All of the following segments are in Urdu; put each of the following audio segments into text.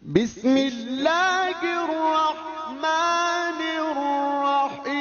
بسم اللہ الرحمن الرحیم۔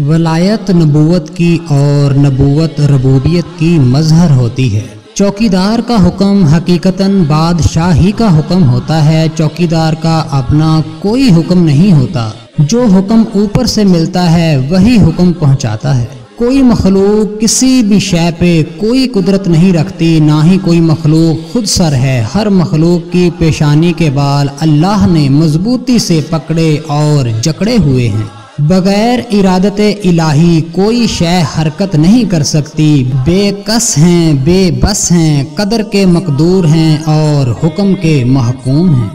ولایت نبوت کی اور نبوت ربوبیت کی مظہر ہوتی ہے۔ چوکیدار کا حکم حقیقتاً بادشاہی کا حکم ہوتا ہے۔ چوکیدار کا اپنا کوئی حکم نہیں ہوتا، جو حکم اوپر سے ملتا ہے وہی حکم پہنچاتا ہے۔ کوئی مخلوق کسی بھی شے پہ کوئی قدرت نہیں رکھتی، نہ ہی کوئی مخلوق خود سر ہے۔ ہر مخلوق کی پیشانی کے بال اللہ نے مضبوطی سے پکڑے اور جکڑے ہوئے ہیں۔ بغیر ارادت الہی کوئی شے حرکت نہیں کر سکتی۔ بے کس ہیں، بے بس ہیں، قدر کے مقدور ہیں اور حکم کے محکوم ہیں۔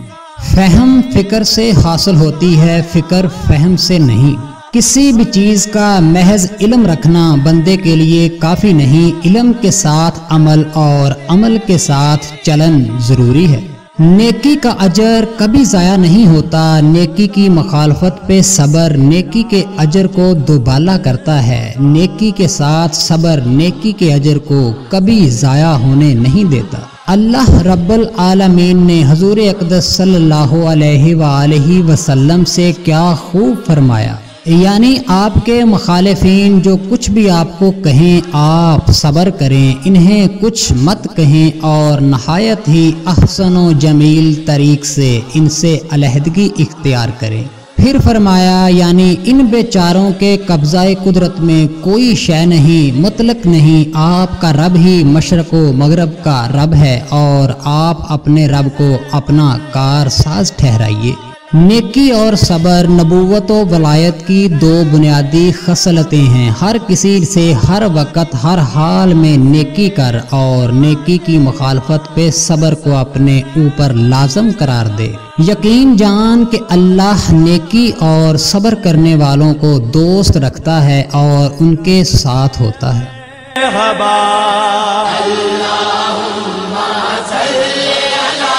فہم فکر سے حاصل ہوتی ہے، فکر فہم سے نہیں۔ کسی بھی چیز کا محض علم رکھنا بندے کے لیے کافی نہیں، علم کے ساتھ عمل اور عمل کے ساتھ چلن ضروری ہے۔ نیکی کا اجر کبھی ضائع نہیں ہوتا۔ نیکی کی مخالفت پہ صبر نیکی کے اجر کو دوبالا کرتا ہے۔ نیکی کے ساتھ صبر نیکی کے اجر کو کبھی ضائع ہونے نہیں دیتا۔ اللہ رب العالمین نے حضور اقدس صلی اللہ علیہ وآلہ وسلم سے کیا خوب فرمایا، یعنی آپ کے مخالفین جو کچھ بھی آپ کو کہیں آپ صبر کریں، انہیں کچھ مت کہیں اور نہایت ہی احسن و جمیل طریق سے ان سے علیحدگی اختیار کریں۔ پھر فرمایا یعنی ان بیچاروں کے قبضہ قدرت میں کوئی شے نہیں، مطلق نہیں، آپ کا رب ہی مشرق و مغرب کا رب ہے اور آپ اپنے رب کو اپنا کار ساز ٹھہرائیے۔ نیکی اور صبر نبوت و ولایت کی دو بنیادی خصلتیں ہیں۔ ہر کسی سے ہر وقت ہر حال میں نیکی کر اور نیکی کی مخالفت پہ صبر کو اپنے اوپر لازم قرار دے۔ یقین جان کہ اللہ نیکی اور صبر کرنے والوں کو دوست رکھتا ہے اور ان کے ساتھ ہوتا ہے۔ اللہم صلی علی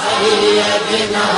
سیدنا